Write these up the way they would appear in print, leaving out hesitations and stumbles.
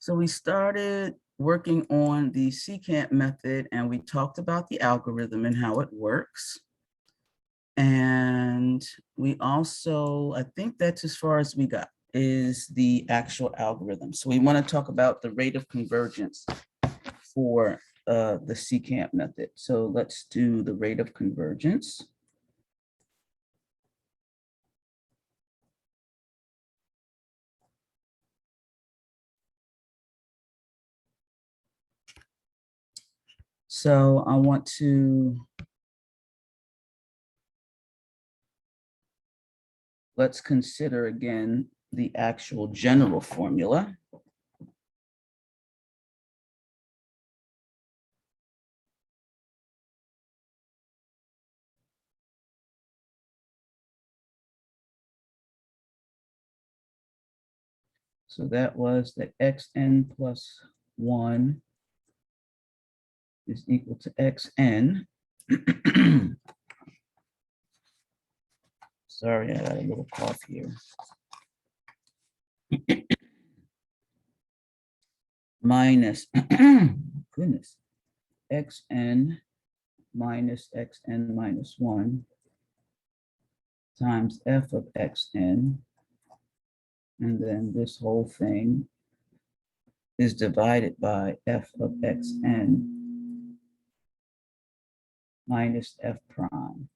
So we started working on the secant method and we talked about the algorithm and how it works. And we also, I think that's as far as we got, is the actual algorithm. So we want to talk about the rate of convergence for the secant method. So let's do the rate of convergence. So I want to, let's consider again the actual general formula. So that was that xn plus 1 is equal to xn. Sorry, I got a little cough here. Minus, goodness, xn minus xn minus 1 times f of xn. And then this whole thing is divided by f of xn minus f prime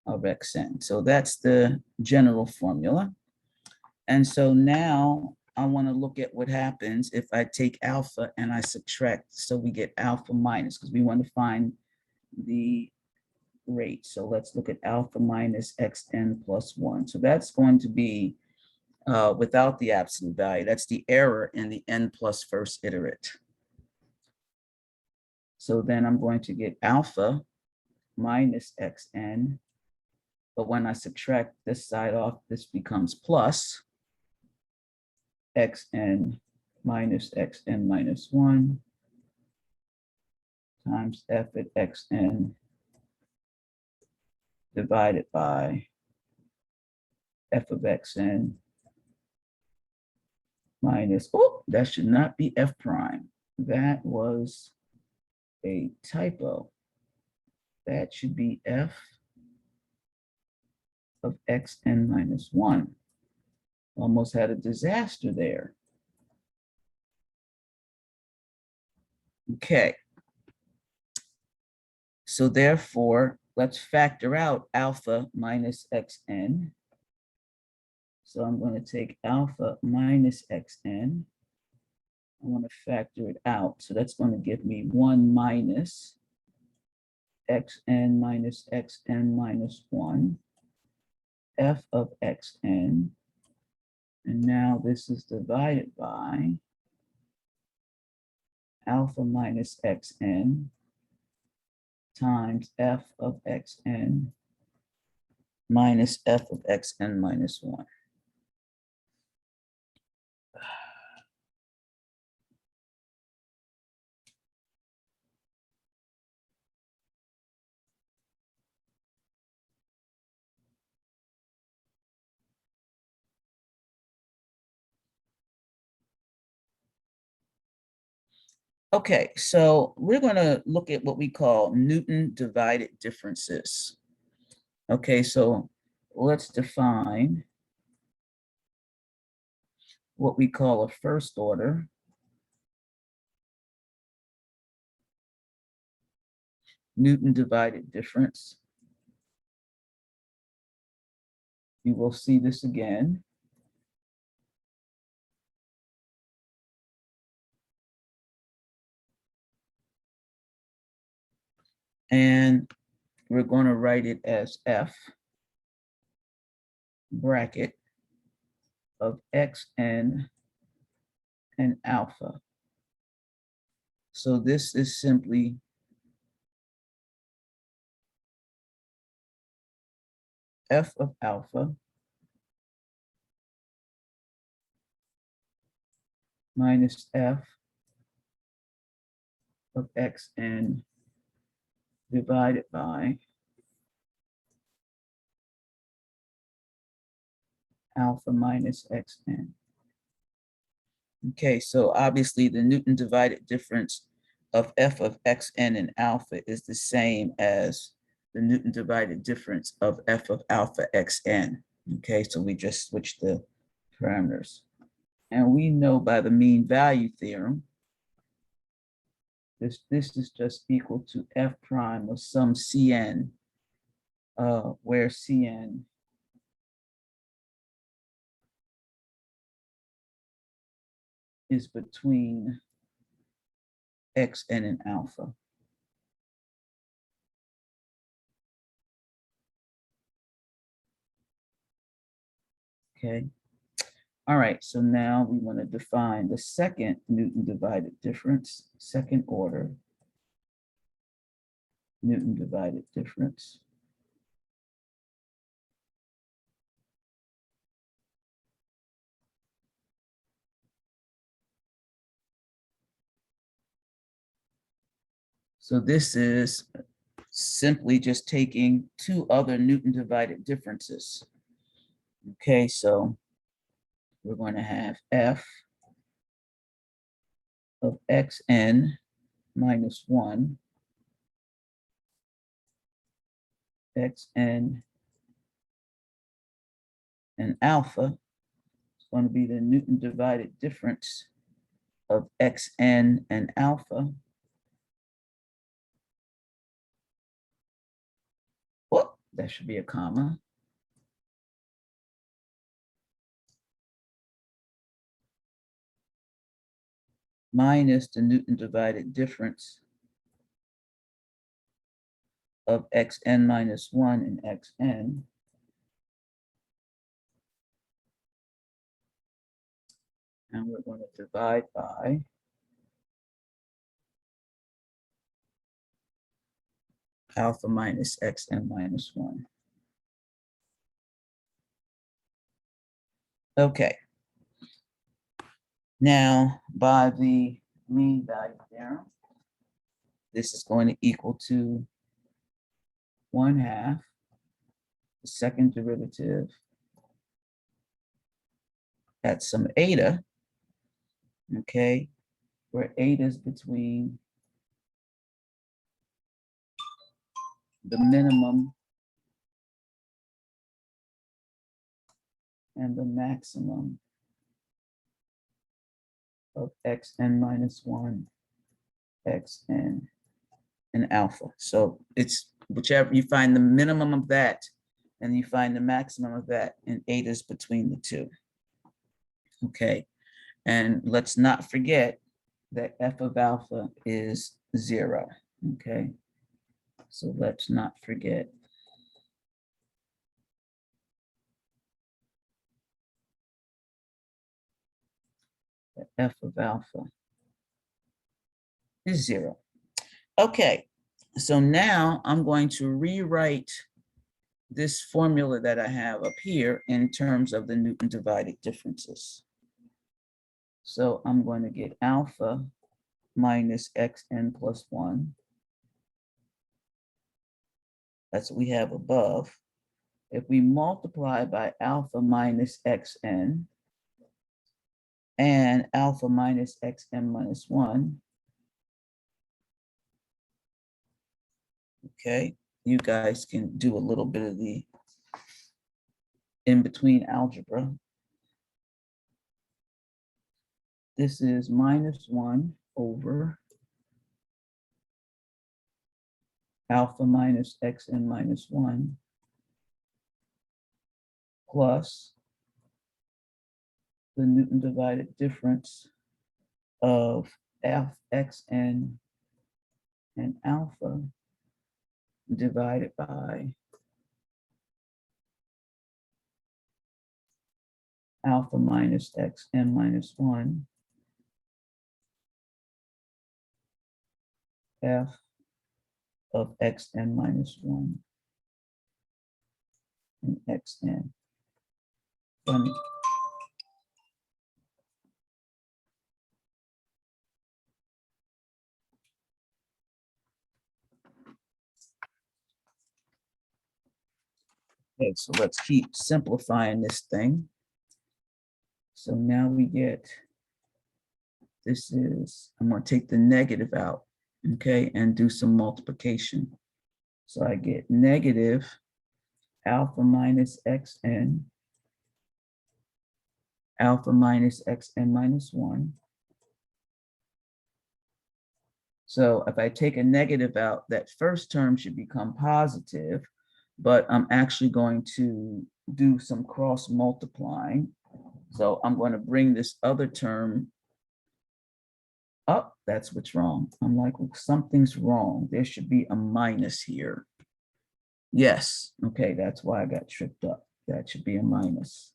of xn. So that's the general formula. And so now I want to look at what happens if I take alpha and I subtract. So we get alpha minus, because we want to find the rate. So let's look at alpha minus xn plus 1. So that's going to be without the absolute value. That's the error in the n plus first iterate. So then I'm going to get alpha minus xn. But when I subtract this side off, this becomes plus xn minus xn minus 1 times f at xn divided by f of xn minus, oh, that should not be f prime. That was a typo. That should be f of xn minus 1. Almost had a disaster there. Okay. So therefore, let's factor out alpha minus xn. So I'm going to take alpha minus xn. I want to factor it out. So that's going to give me 1 minus xn minus xn minus 1, f of xn. And now this is divided by alpha minus xn times f of xn minus f of xn minus 1. Okay, so we're going to look at what we call Newton divided differences. Okay, so let's define what we call a first order Newton divided difference. You will see this again. And we're going to write it as f bracket of xn and alpha. So this is simply f of alpha minus f of xn divided by alpha minus xn. Okay, so obviously the Newton divided difference of f of xn and alpha is the same as the Newton divided difference of f of alpha xn. Okay, so we just switch the parameters. And we know by the mean value theorem, this is just equal to f prime of some cn, where cn is between xn and alpha. Okay. All right, so now we want to define the second Newton divided difference, second order Newton divided difference. So this is simply just taking two other Newton divided differences. Okay, so we're going to have f of xn minus 1, xn and alpha is going to be the Newton divided difference of xn and alpha. Whoop, that should be a comma. Minus the Newton divided difference of xn minus 1 and xn. And we're going to divide by alpha minus xn minus 1. Okay. Now, by the mean value theorem, this is going to equal to 1/2 the second derivative at some eta, okay, where eta is between the minimum and the maximum of xn minus 1, xn, and alpha. So it's whichever you find the minimum of that and you find the maximum of that, and eta is between the two. Okay, and let's not forget that f of alpha is 0. Okay, so let's not forget that f of alpha is 0. Okay, so now I'm going to rewrite this formula that I have up here in terms of the Newton divided differences. So I'm going to get alpha minus xn plus 1. That's what we have above. If we multiply by alpha minus xn and alpha minus xn minus 1, okay, you guys can do a little bit of the in-between algebra. This is minus 1 over alpha minus xn minus 1 plus the Newton divided difference of xn and alpha divided by alpha minus xn minus 1 f of xn minus 1 and xn. Funny. Okay, so let's keep simplifying this thing. So now we get This is, I'm going to take the negative out, okay, and do some multiplication. So I get negative alpha minus xn, alpha minus xn minus 1. So if I take a negative out, that first term should become positive, but I'm actually going to do some cross multiplying. So I'm going to bring this other term up. That's what's wrong. I'm like, well, something's wrong. There should be a minus here. Yes. Okay, that's why I got tripped up. That should be a minus.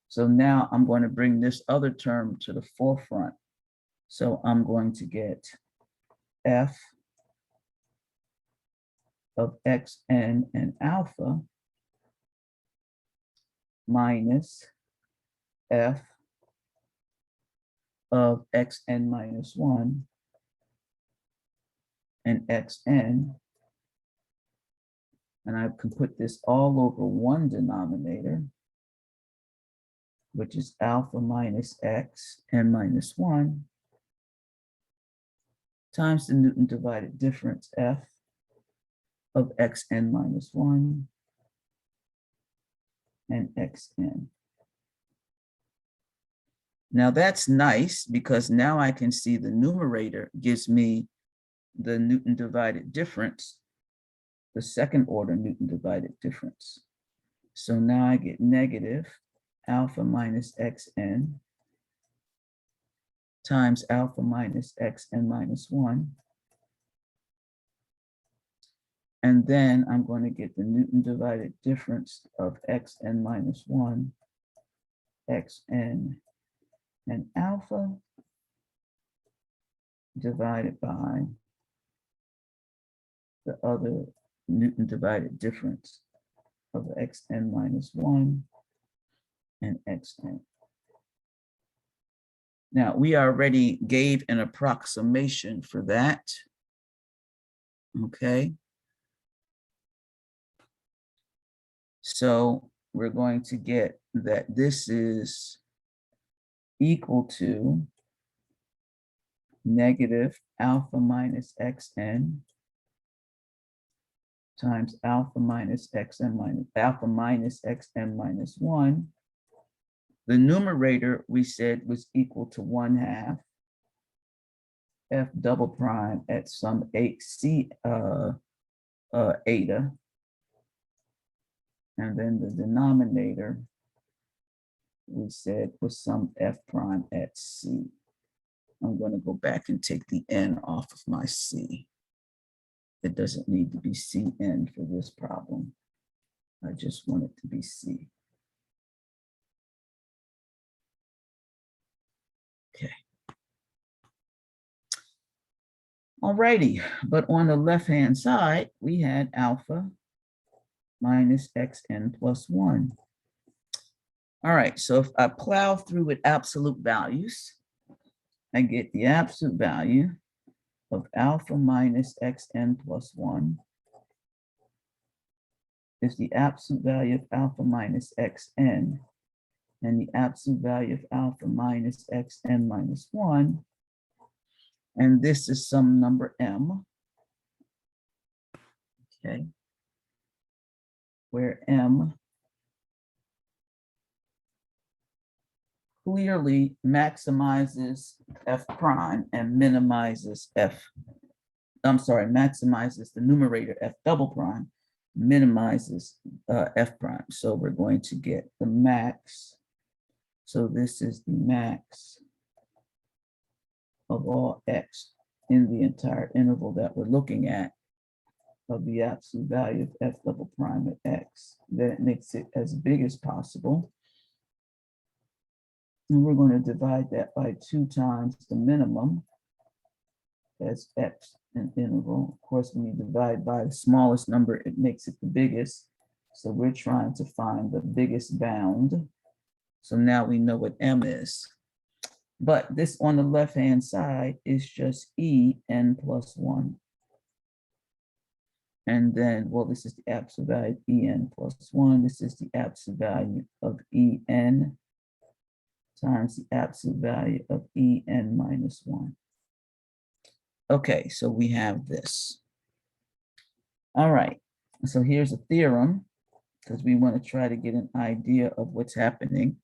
So now I'm going to bring this other term to the forefront. So I'm going to get f of xn and alpha minus f of xn minus 1 and xn. And I can put this all over one denominator, which is alpha minus x n minus 1 times the Newton divided difference f of xn minus 1 and xn. Now that's nice because now I can see the numerator gives me the Newton divided difference, the second order Newton divided difference. So now I get negative alpha minus xn times alpha minus xn minus 1. And then I'm going to get the Newton divided difference of xn minus 1, xn, and alpha divided by the other Newton divided difference of xn minus 1 and xn. Now, we already gave an approximation for that. Okay. So we're going to get that this is equal to negative alpha minus xn times alpha minus xn minus 1. The numerator we said was equal to 1/2 f double prime at some c eta, and then the denominator we said was some f prime at c. I'm going to go back and take the n off of my c. It doesn't need to be cn for this problem. I just want it to be c. Okay. Alrighty, but on the left-hand side, we had alpha minus xn plus 1. All right, so if I plow through with absolute values, I get the absolute value of alpha minus xn plus 1 is the absolute value of alpha minus xn, and the absolute value of alpha minus xn minus 1. And this is some number m, okay, where m clearly maximizes f prime and minimizes maximizes the numerator f double prime, minimizes f prime. So we're going to get the max. So this is the max of all x in the entire interval that we're looking at of the absolute value of f double prime at x. Then it makes it as big as possible. And we're going to divide that by 2 times the minimum as x an interval. Of course, when you divide by the smallest number, it makes it the biggest. So we're trying to find the biggest bound. So now we know what m is. But this on the left-hand side is just en plus 1. And then, well, this is the absolute value of en plus 1. This is the absolute value of en times the absolute value of En minus 1. Okay, so we have this. All right, so here's a theorem because we want to try to get an idea of what's happening.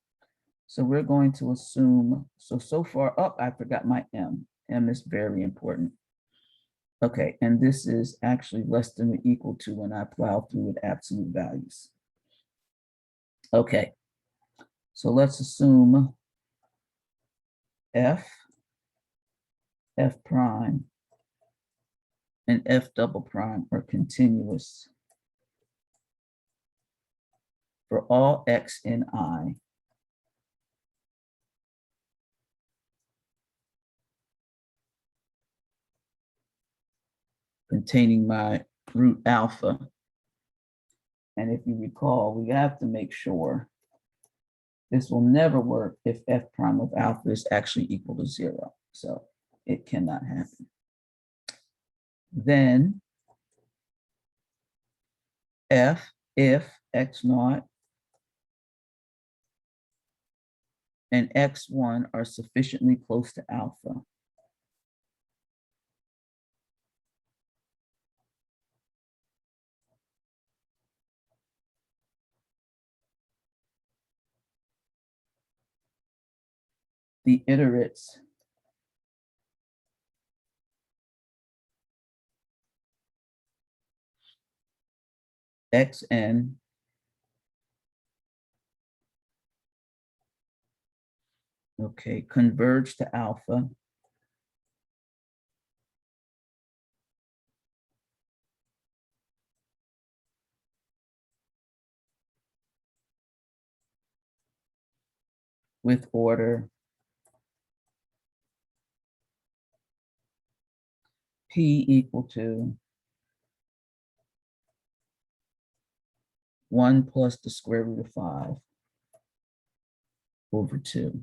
So we're going to assume, so far up, I forgot my M. M is very important. Okay, and this is actually less than or equal to when I plow through with absolute values. Okay, so let's assume F prime, and F double prime are continuous for all X in I. Containing my root alpha. And if you recall, we have to make sure this will never work if F prime of alpha is actually equal to 0. So it cannot happen. Then F, if X naught and X1 are sufficiently close to alpha. The iterates Xn converge to alpha with order P equal to 1 plus the square root of 5 over 2.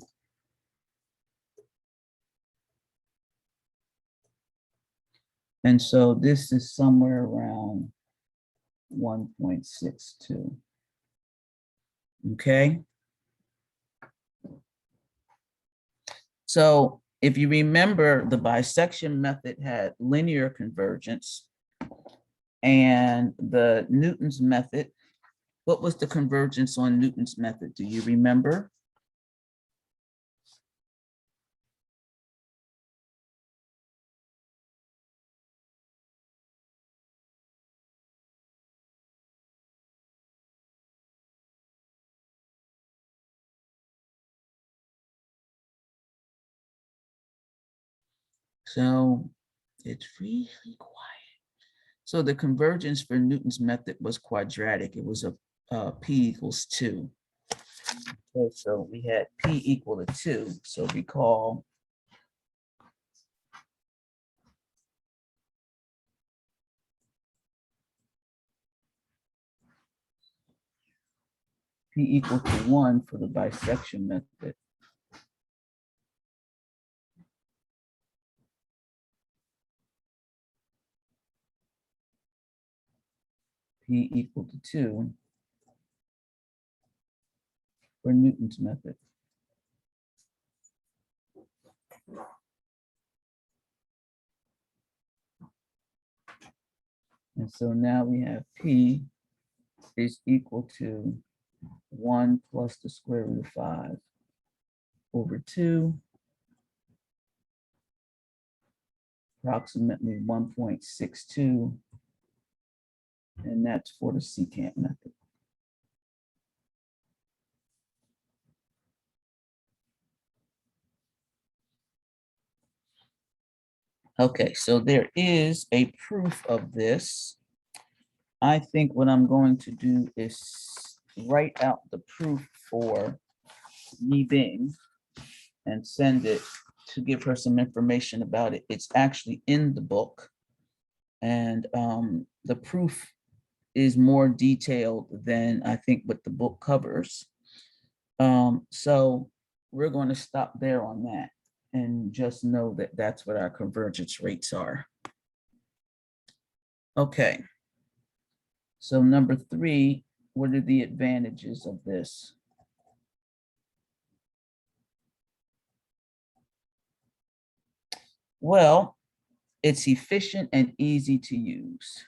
And so this is somewhere around 1.62. Okay. So if you remember, the bisection method had linear convergence, and the Newton's method, what was the convergence on Newton's method? Do you remember? So it's really quiet. So the convergence for Newton's method was quadratic. It was a P equals 2. Okay, so we had P equal to 2. So recall P equal to 1 for the bisection method. P equal to 2 for Newton's method. And so now we have P is equal to 1 plus the square root of 5 over 2, approximately 1.62, and that's for the secant method. Okay, so there is a proof of this. I think what I'm going to do is write out the proof for Yi Bing and send it to give her some information about it. It's actually in the book, and the proof is more detailed than I think what the book covers. So we're going to stop there on that and just know that that's what our convergence rates are. Okay. So number 3, what are the advantages of this? Well, it's efficient and easy to use.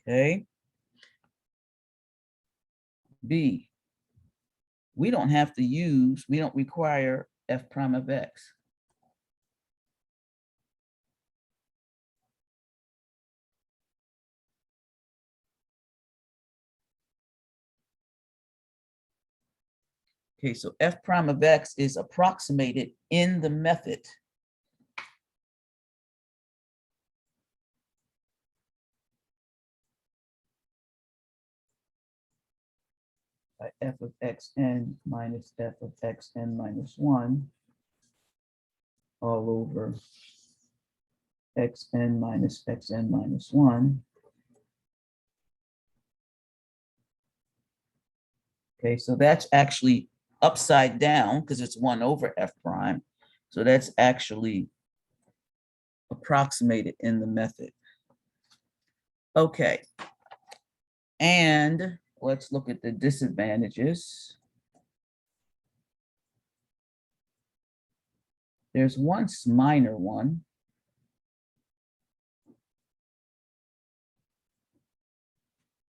Okay. B, we don't have to use, we don't require f prime of x. Okay, so f prime of x is approximated in the method. By f of xn minus f of xn minus 1 all over xn minus xn minus 1. Okay, so that's actually upside down because it's 1 over f prime. So that's actually approximated in the method. Okay, and let's look at the disadvantages. There's one minor one.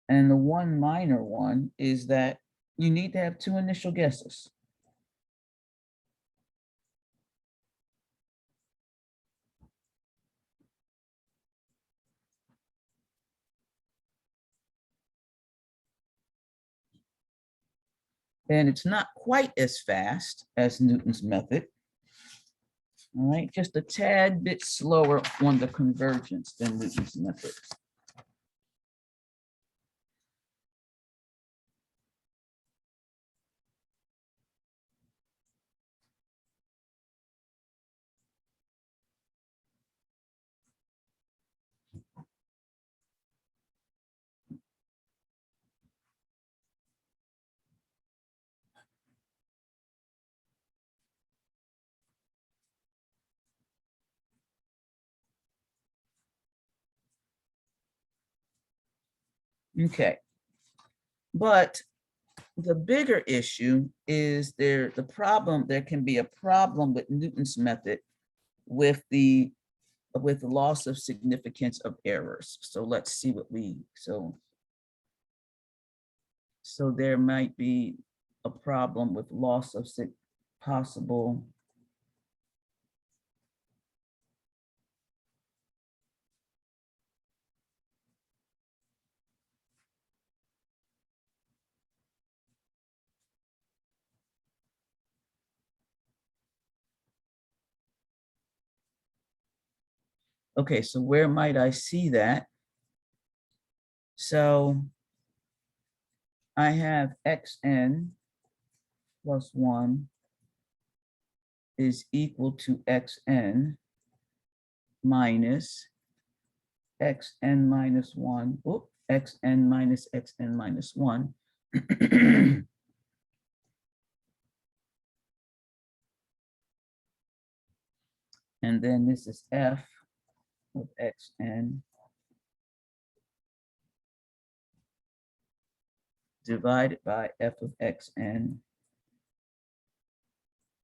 And the one minor one is that you need to have 2 initial guesses. And it's not quite as fast as Newton's method. All right, just a tad bit slower on the convergence than Newton's method. Okay, but the bigger issue is there can be a problem with Newton's method with the loss of significance of errors. So let's see what so there might be a problem with loss of possible. Okay, so where might I see that? So I have xn plus 1 is equal to xn minus xn minus 1, xn minus xn minus 1. And then this is f of xn divided by f of xn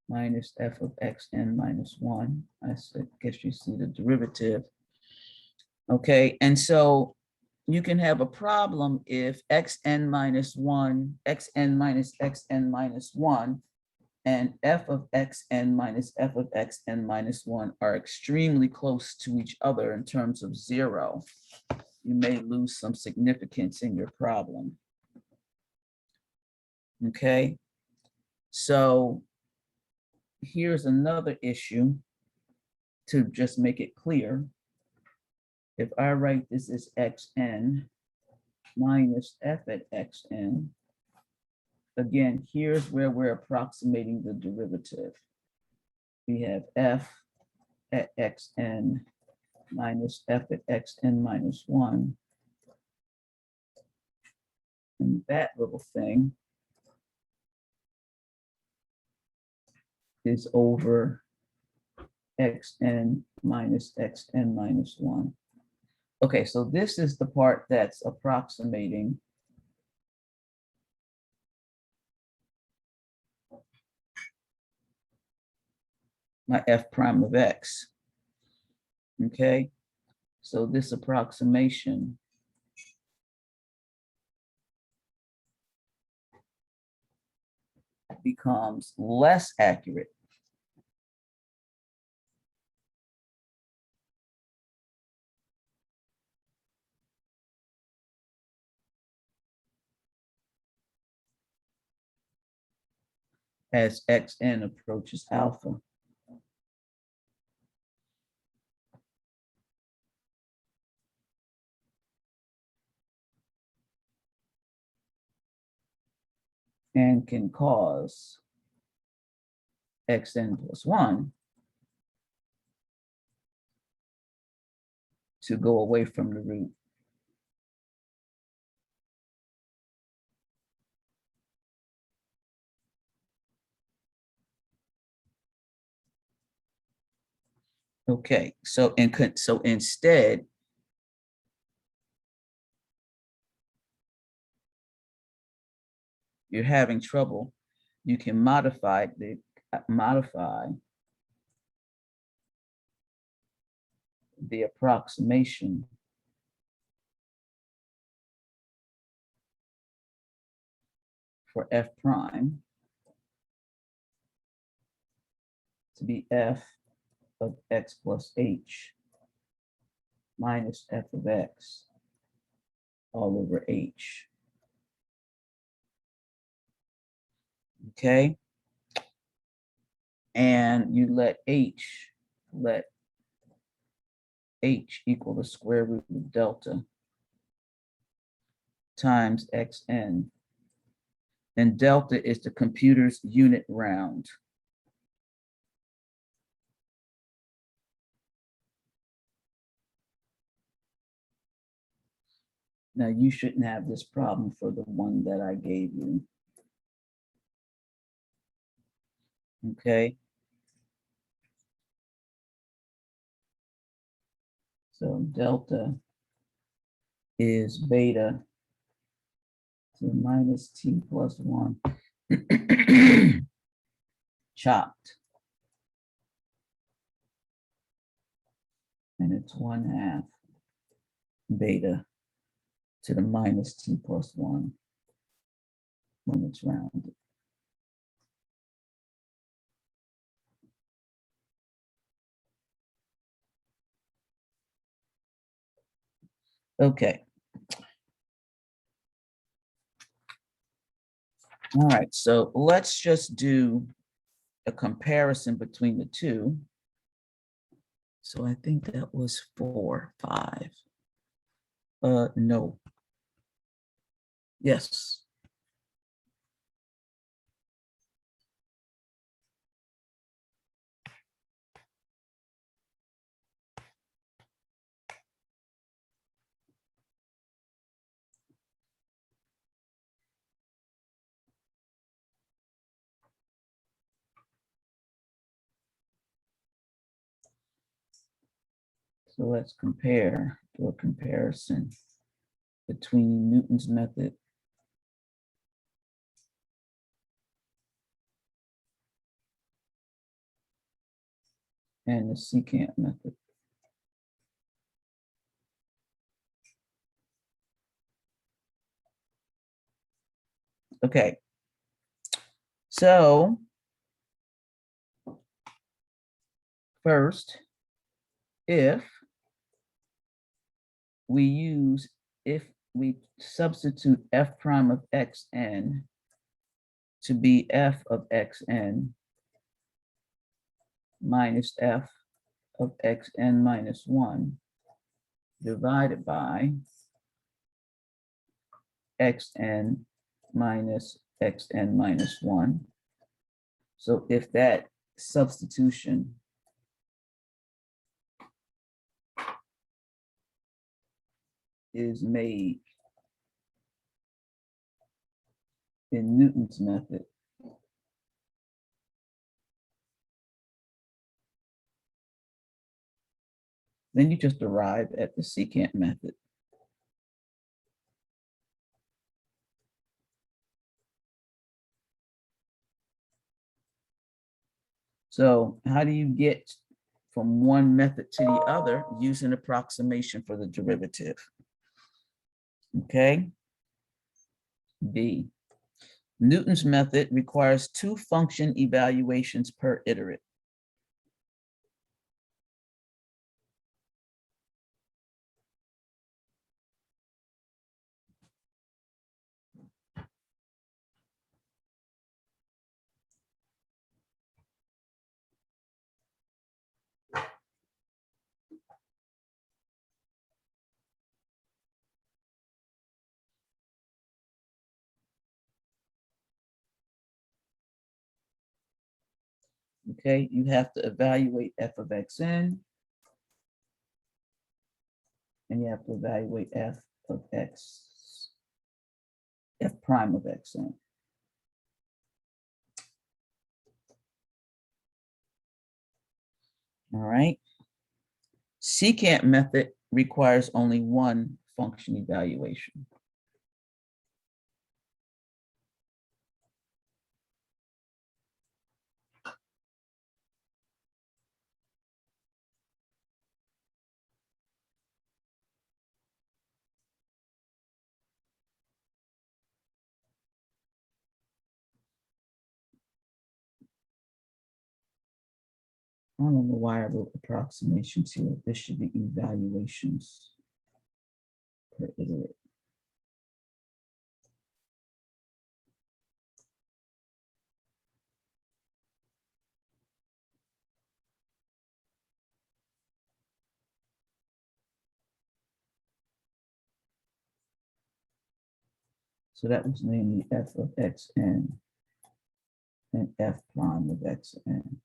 minus f of xn minus 1. I guess you see the derivative. Okay, and so you can have a problem if xn minus 1, xn minus xn minus 1, and f of xn minus f of xn minus 1 are extremely close to each other in terms of 0. You may lose some significance in your problem. Okay, so here's another issue to just make it clear. If I write this as xn minus f at xn, again, here's where we're approximating the derivative. We have f at xn minus f at xn minus 1. And that little thing is over xn minus xn minus 1. Okay, so this is the part that's approximating my f prime of x. Okay, so this approximation becomes less accurate as xn approaches alpha. And can cause xn plus 1 to go away from the root. Okay, so instead, you're having trouble, you can modify the approximation for f prime to be f of x plus h minus f of x all over h. Okay, and you let h equal the square root of delta times xn, and delta is the computer's unit round. Now you shouldn't have this problem for the one that I gave you. Okay. So delta is beta to minus t plus 1 chopped. And it's 1/2 beta to the minus t plus 1 when it's rounded. Okay. All right, so let's just do a comparison between the two. So I think that was 4, 5. No. Yes. So let's do a comparison between Newton's method and the secant method. Okay, so first, if we substitute f prime of xn to be f of xn minus f of xn minus 1 divided by xn minus xn minus 1. So if that substitution is made in Newton's method, Then you just arrive at the secant method. So how do you get from one method to the other? Using approximation for the derivative. Okay. B. Newton's method requires 2 function evaluations per iterate. Okay, you have to evaluate f of xn, and you have to evaluate f of x, f prime of xn. All right. Secant method requires only 1 function evaluation. I don't know why I wrote approximations here. This should be evaluations per iterate. So that was namely f of xn and f prime of xn.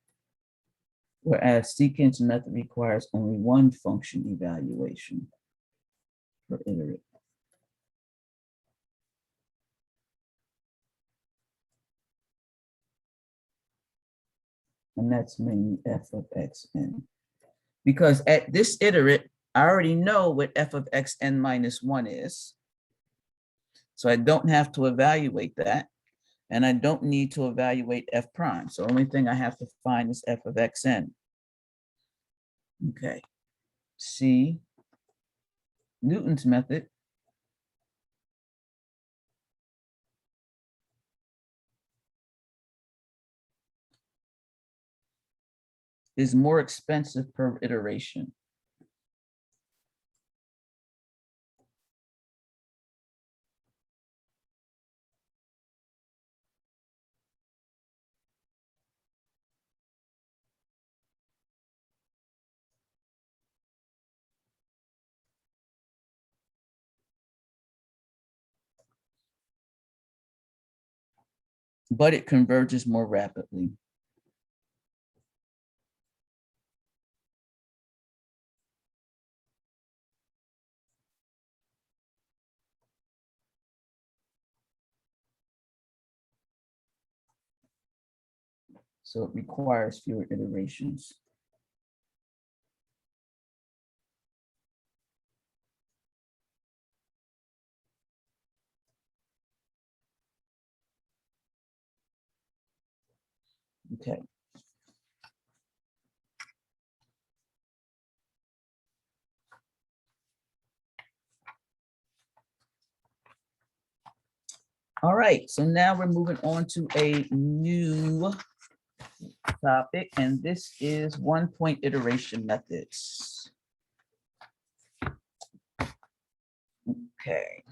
Whereas secant's method requires only 1 function evaluation per iterate. And that's mainly f of xn. Because at this iterate, I already know what f of xn minus 1 is. So I don't have to evaluate that. And I don't need to evaluate f prime. So the only thing I have to find is f of xn. Okay. C, Newton's method is more expensive per iteration. But it converges more rapidly. So it requires fewer iterations. Okay. All right, so now we're moving on to a new topic, and this is 1-point iteration methods. Okay.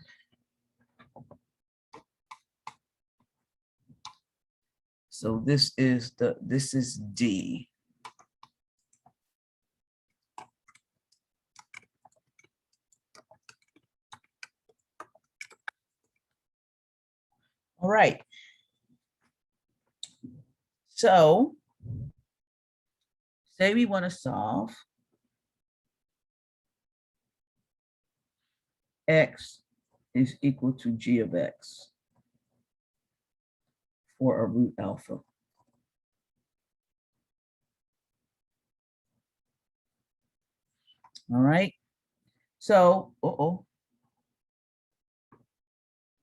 So this is D. All right. So say we want to solve x is equal to g of x for a root alpha. All right. So, all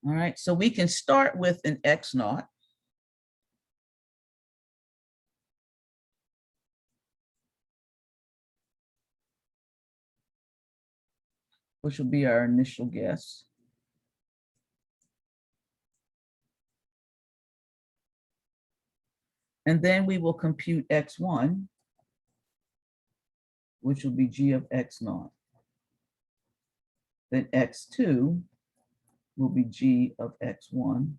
right. So we can start with an X naught. Which will be our initial guess. And then we will compute X1, which will be G of X naught. Then X2 will be G of X1.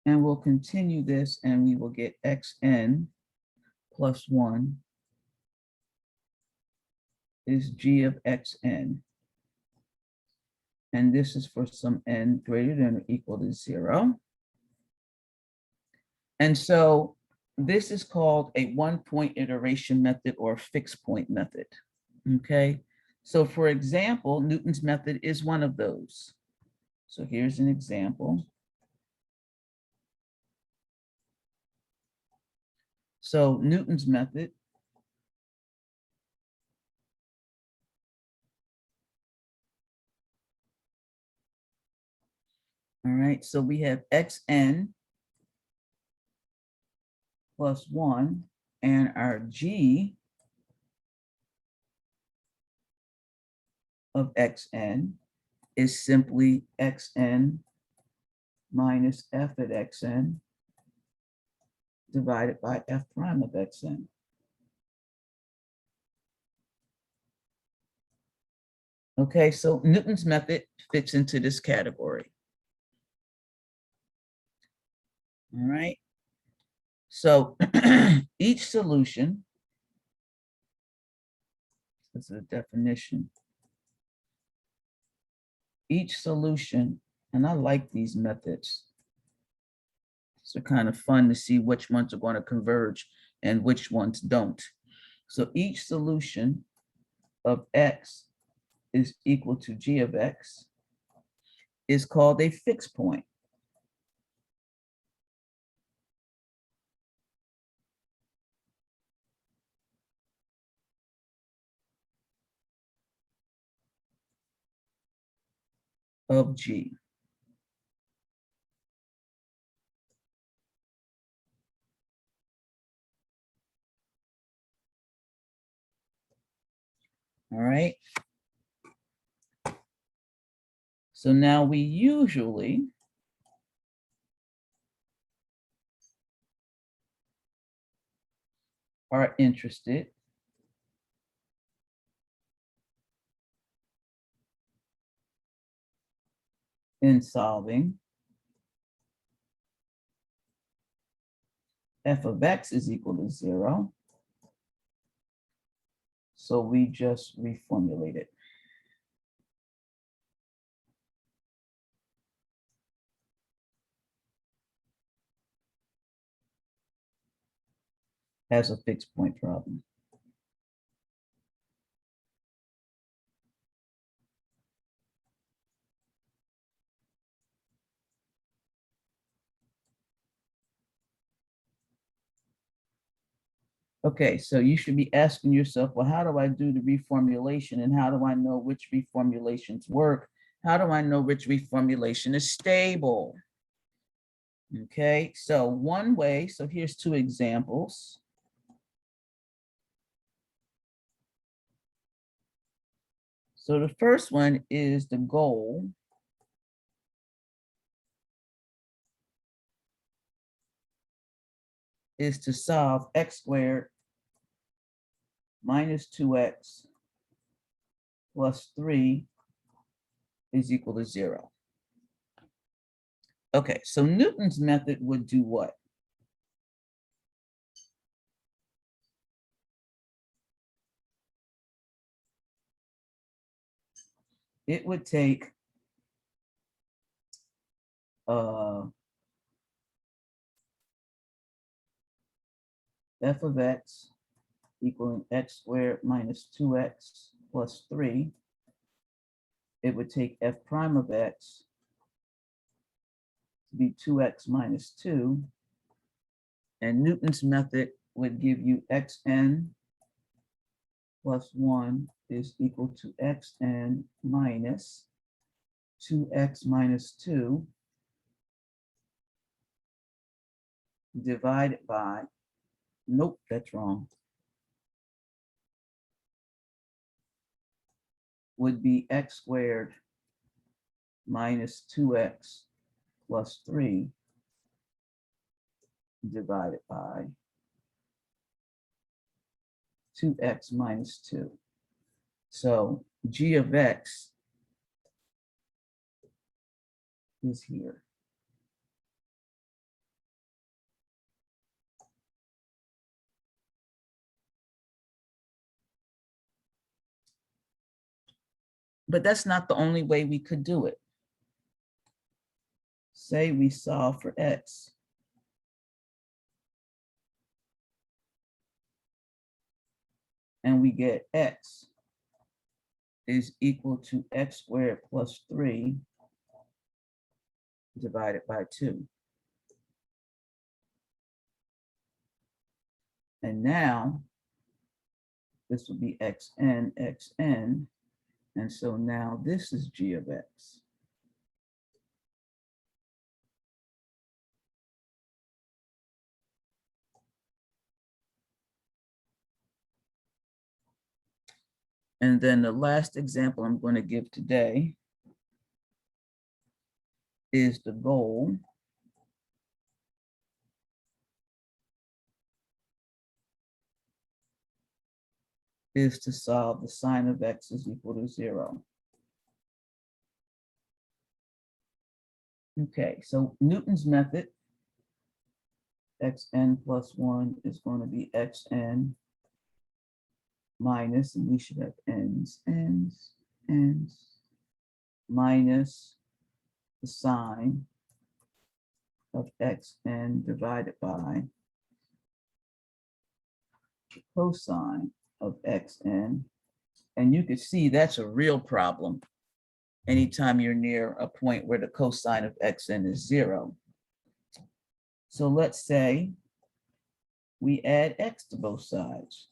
And we'll continue this and we will get Xn plus 1 is G of Xn. And this is for some n greater than or equal to 0. And so this is called a one-point iteration method or fixed point method. Okay, so for example, Newton's method is one of those. So here's an example. So Newton's method all right, so we have Xn plus 1, and our G of Xn is simply Xn minus f at Xn divided by f prime of Xn. Okay, so Newton's method fits into this category. All right. So each solution, this is a definition, each solution, and I like these methods. So kind of fun to see which ones are going to converge and which ones don't. So each solution of X is equal to G of X is called a fixed point. Of G. All right. So now we usually are interested in solving f of X is equal to 0. So we just reformulate it. As a fixed point problem. Okay, so you should be asking yourself, well, how do I do the reformulation and how do I know which reformulations work? How do I know which reformulation is stable? Okay, so one way, so here's two examples. So the first one is the goal is to solve x squared minus 2x plus 3 is equal to 0. Okay, so Newton's method would do what? It would take f of x equaling x squared minus 2x plus 3. It would take f prime of x to be 2x minus 2. And Newton's method would give you xn plus 1 is equal to xn minus 2x minus 2 divided by, nope, that's wrong, would be x squared minus 2x plus 3 divided by 2x minus 2. So g of x is here. But that's not the only way we could do it. Say we solve for x. And we get x is equal to x squared plus 3 divided by 2. And now this will be xn, xn. And so now this is g of x. And then the last example I'm going to give today is the goal is to solve the sine of x is equal to 0. Okay, so Newton's method, xn plus 1 is going to be xn minus, and we should have n's, minus the sine of xn divided by the cosine of xn. And you can see that's a real problem anytime you're near a point where the cosine of xn is 0. So let's say we add x to both sides.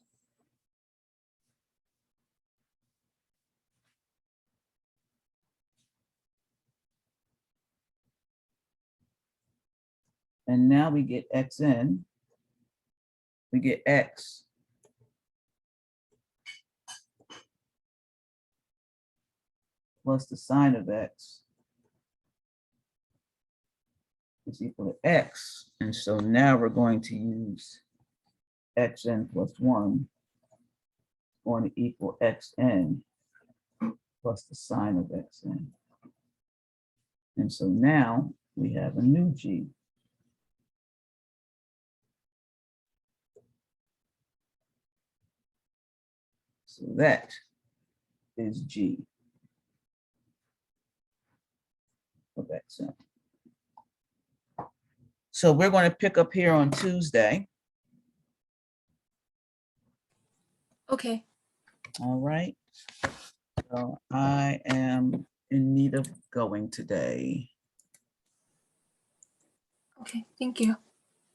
And now we get xn, we get x plus the sine of x is equal to x. And so now we're going to use xn plus 1 going to equal xn plus the sine of xn. And so now we have a new g. So that is g of xn. So we're going to pick up here on Tuesday. Okay. All right. So I am in need of going today. Okay. Thank you.